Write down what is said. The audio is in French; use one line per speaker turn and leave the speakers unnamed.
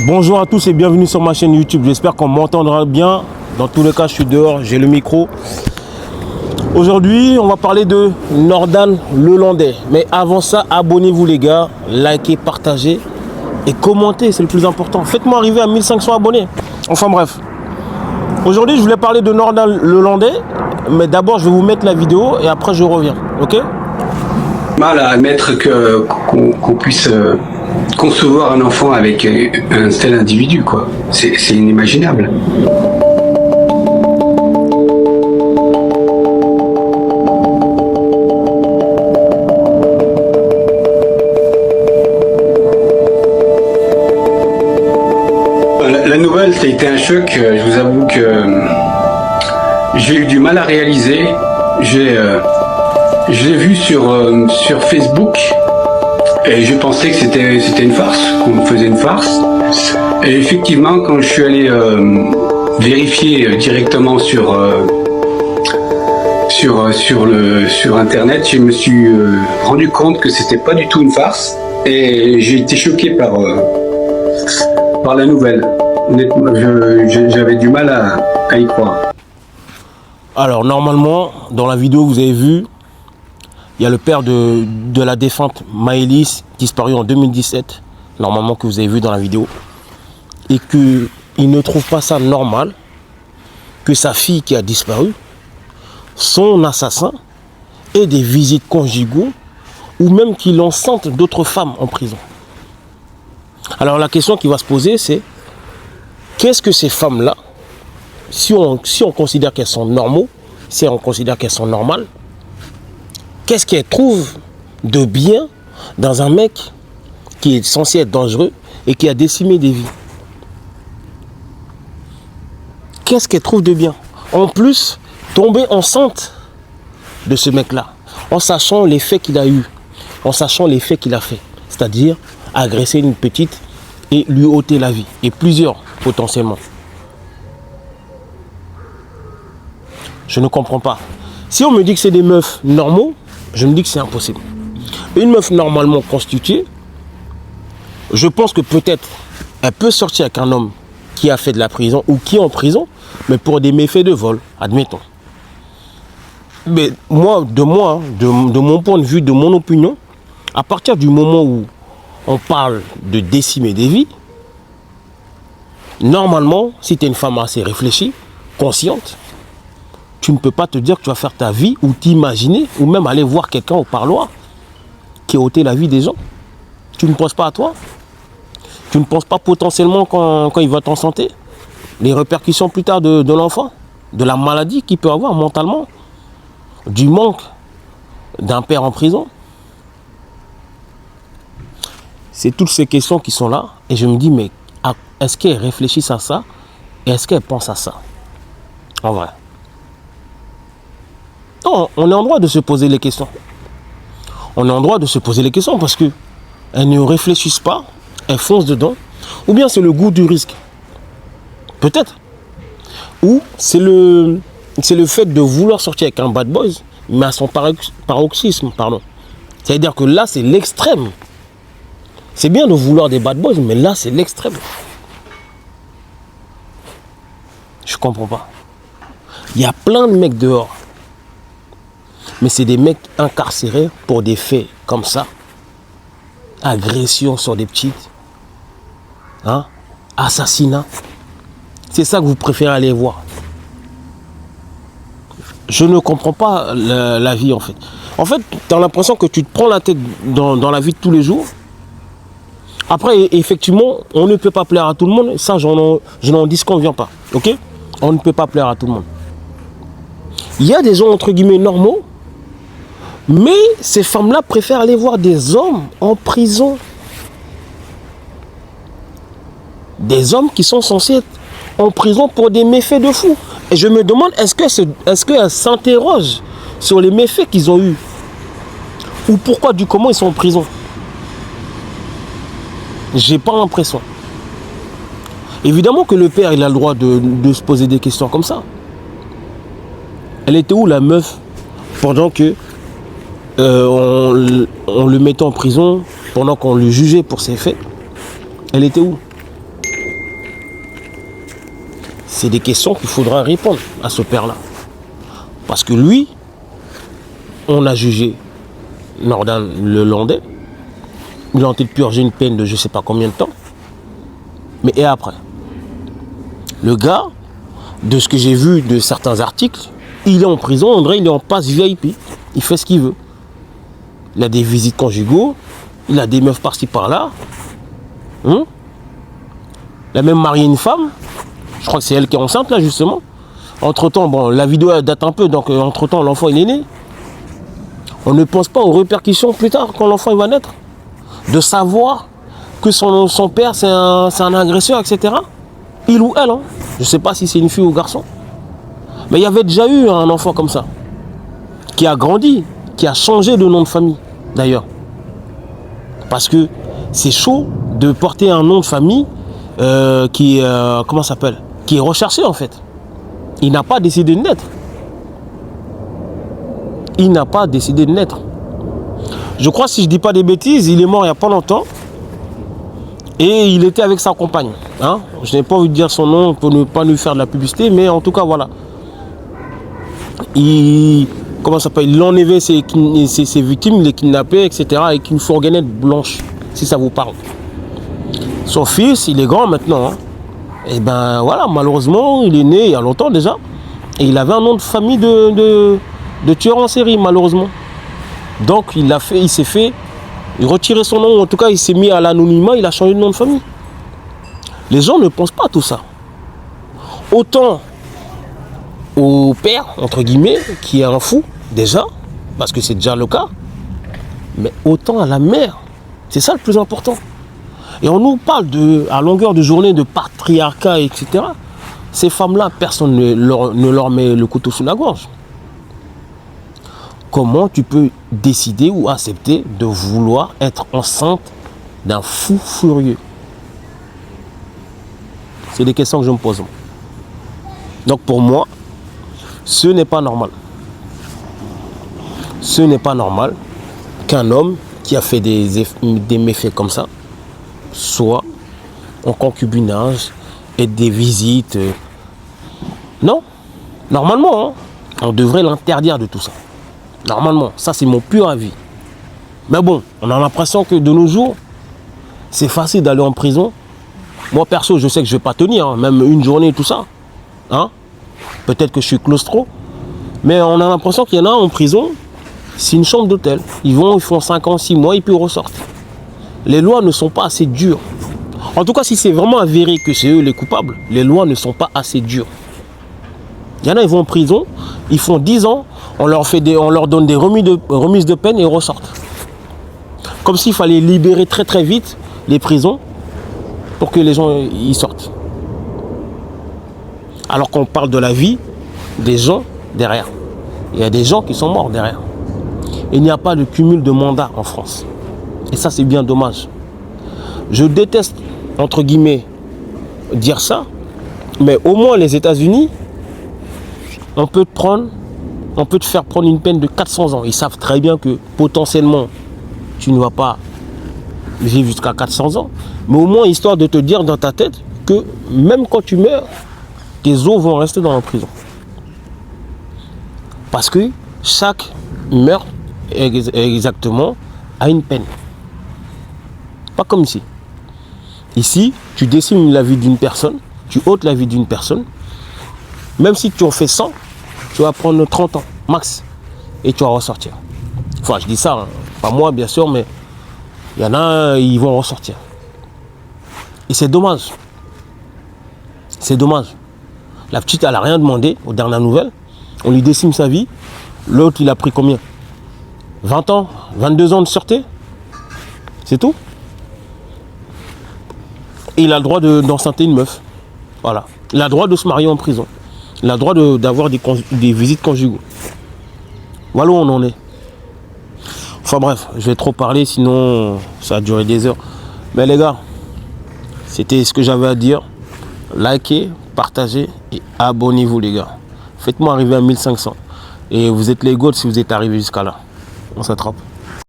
Bonjour à tous et bienvenue sur ma chaîne YouTube. J'espère qu'on m'entendra bien. Dans tous les cas, je suis dehors, j'ai le micro. Aujourd'hui, on va parler de Nordan Lelandais. Mais avant ça, abonnez-vous les gars, likez, partagez et commentez, c'est le plus important. Faites-moi arriver à 1500 abonnés. Enfin bref. Aujourd'hui, je voulais parler de Nordan Lelandais, mais d'abord, je vais vous mettre la vidéo et après, je reviens. Ok?
Mal à admettre qu'on puisse concevoir un enfant avec un tel individu, quoi. C'est inimaginable. La nouvelle, ça a été un choc. Je vous avoue que j'ai eu du mal à réaliser. Je l'ai vu sur Facebook et je pensais que c'était une farce, qu'on faisait une farce. Et effectivement, quand je suis allé vérifier directement sur Internet, je me suis rendu compte que c'était pas du tout une farce et j'ai été choqué par la nouvelle. Honnêtement, j'avais du mal à y croire.
Alors, normalement, dans la vidéo, vous avez vu, il y a le père de la défunte Maëlys, disparu en 2017, normalement que vous avez vu dans la vidéo, et qu'il ne trouve pas ça normal que sa fille qui a disparu, son assassin, ait des visites conjugaux, ou même qu'il enceinte d'autres femmes en prison. Alors la question qui va se poser, c'est qu'est-ce que ces femmes-là, si on considère qu'elles sont normaux, si on considère qu'elles sont normales, qu'est-ce qu'elle trouve de bien dans un mec qui est censé être dangereux et qui a décimé des vies? Qu'est-ce qu'elle trouve de bien? En plus, tomber enceinte de ce mec-là, en sachant les faits qu'il a eus, en sachant les faits qu'il a fait, c'est-à-dire agresser une petite et lui ôter la vie, et plusieurs potentiellement. Je ne comprends pas. Si on me dit que c'est des meufs normaux, je me dis que c'est impossible. Une meuf normalement constituée, je pense que peut-être elle peut sortir avec un homme qui a fait de la prison ou qui est en prison, mais pour des méfaits de vol, admettons. Mais de mon point de vue, de mon opinion, à partir du moment où on parle de décimer des vies, normalement, si tu es une femme assez réfléchie, consciente, tu ne peux pas te dire que tu vas faire ta vie ou t'imaginer ou même aller voir quelqu'un au parloir qui a ôté la vie des gens. Tu ne penses pas à toi? Tu ne penses pas potentiellement quand il va t'en santé les répercussions plus tard de l'enfant, de la maladie qu'il peut avoir mentalement, du manque d'un père en prison? C'est toutes ces questions qui sont là et je me dis mais est-ce qu'elles réfléchissent à ça et est-ce qu'elles pensent à ça en vrai? Non, on est en droit de se poser les questions. On est en droit de se poser les questions parce que elles ne réfléchissent pas, elles foncent dedans. Ou bien c'est le goût du risque. Peut-être. Ou c'est le fait de vouloir sortir avec un bad boy, mais à son paroxysme, pardon. C'est-à-dire que là, c'est l'extrême. C'est bien de vouloir des bad boys, mais là, c'est l'extrême. Je comprends pas. Il y a plein de mecs dehors. Mais c'est des mecs incarcérés pour des faits comme ça. Agression sur des petites. Hein? Assassinat. C'est ça que vous préférez aller voir. Je ne comprends pas la vie en fait. En fait, tu as l'impression que tu te prends la tête dans la vie de tous les jours. Après, effectivement, on ne peut pas plaire à tout le monde. Ça, je n'en disconviens pas. Ok? On ne peut pas plaire à tout le monde. Il y a des gens entre guillemets normaux. Mais ces femmes-là préfèrent aller voir des hommes en prison. Des hommes qui sont censés être en prison pour des méfaits de fou. Et je me demande, est-ce qu'elles s'interrogent sur les méfaits qu'ils ont eus? Ou pourquoi, du comment ils sont en prison? J'ai pas l'impression. Évidemment que le père, il a le droit de se poser des questions comme ça. Elle était où la meuf pendant que on le mettait en prison, pendant qu'on le jugeait pour ses faits? Elle était où? c'est des questions qu'il faudra répondre à ce père-là. Parce que lui, on a jugé Nordan le Landais. Il a tenté de purger une peine de je ne sais pas combien de temps. Mais et après? Le gars, de ce que j'ai vu de certains articles, il est en prison, André, il est en passe VIP. Il fait ce qu'il veut. Il a des visites conjugaux, il a des meufs par-ci par-là. Il a même marié une femme. Je crois que c'est elle qui est enceinte là justement. Entre-temps, bon, la vidéo elle date un peu, donc entre-temps l'enfant il est né. On ne pense pas aux répercussions plus tard quand l'enfant il va naître. De savoir que son père c'est un agresseur, etc. Il ou elle, hein. Je ne sais pas si c'est une fille ou un garçon. Mais il y avait déjà eu un enfant comme ça. Qui a grandi, qui a changé de nom de famille d'ailleurs. Parce que c'est chaud de porter un nom de famille qui comment ça s'appelle, qui est recherché en fait. Il n'a pas décidé de naître. Il n'a pas décidé de naître. Je crois, si je ne dis pas des bêtises, il est mort il n'y a pas longtemps. Et il était avec sa compagne. Hein? Je n'ai pas envie de dire son nom pour ne pas lui faire de la publicité, mais en tout cas, voilà. Comment ça s'appelle? Il enlevait ses victimes, il les kidnappait, etc. avec une fourgonnette blanche, si ça vous parle. Son fils, il est grand maintenant. Hein? Et ben voilà, malheureusement, il est né il y a longtemps déjà. Et il avait un nom de famille de tueur en série, malheureusement. Donc il s'est fait retirer son nom, en tout cas il s'est mis à l'anonymat, il a changé de nom de famille. Les gens ne pensent pas à tout ça. Autant au père, entre guillemets, qui est un fou, déjà, parce que c'est déjà le cas, mais autant à la mère. C'est ça le plus important. Et on nous parle à longueur de journée de patriarcat, etc. Ces femmes-là, personne ne leur met le couteau sous la gorge. Comment tu peux décider ou accepter de vouloir être enceinte d'un fou furieux? C'est des questions que je me pose. Donc pour moi, ce n'est pas normal. Ce n'est pas normal qu'un homme qui a fait des méfaits comme ça soit en concubinage et des visites. Non, normalement, hein, on devrait l'interdire de tout ça. Normalement, ça c'est mon pur avis. Mais bon, on a l'impression que de nos jours, c'est facile d'aller en prison. Moi perso, je sais que je ne vais pas tenir, hein, même une journée et tout ça. Hein? Peut-être que je suis claustro. Mais on a l'impression qu'il y en a en prison, c'est une chambre d'hôtel. Ils font 5 ans, 6 mois et puis ils ressortent. Les lois ne sont pas assez dures. En tout cas, si c'est vraiment avéré que c'est eux les coupables, les lois ne sont pas assez dures. Il y en a, ils vont en prison, ils font 10 ans, on leur donne des remises de peine et ils ressortent. Comme s'il fallait libérer très très vite les prisons pour que les gens y sortent. Alors qu'on parle de la vie des gens derrière. Il y a des gens qui sont morts derrière. Il n'y a pas de cumul de mandats en France. Et ça, c'est bien dommage. Je déteste, entre guillemets, dire ça, mais au moins les États-Unis, on peut te faire prendre une peine de 400 ans. Ils savent très bien que potentiellement, tu ne vas pas vivre jusqu'à 400 ans. Mais au moins, histoire de te dire dans ta tête que même quand tu meurs, tes os vont rester dans la prison. Parce que chaque meurtre exactement a une peine. Pas comme ici. Ici, tu décimes la vie d'une personne, tu ôtes la vie d'une personne. Même si tu en fais 100, tu vas prendre 30 ans, max. Et tu vas ressortir. Enfin, je dis ça, hein, pas moi bien sûr, mais il y en a, ils vont ressortir. Et c'est dommage. C'est dommage. La petite, elle n'a rien demandé aux dernières nouvelles. On lui décime sa vie. L'autre, il a pris combien? 20 ans, 22 ans de sûreté. C'est tout. Et il a le droit d'enceinte une meuf. Voilà. Il a le droit de se marier en prison. Il a le droit d'avoir des visites conjugaux. Voilà où on en est. Enfin bref, je vais trop parler, sinon ça a duré des heures. Mais les gars, c'était ce que j'avais à dire. Likez, partagez et abonnez-vous les gars. Faites-moi arriver à 1500. Et vous êtes les GOAT si vous êtes arrivé jusqu'à là. On s'attrape.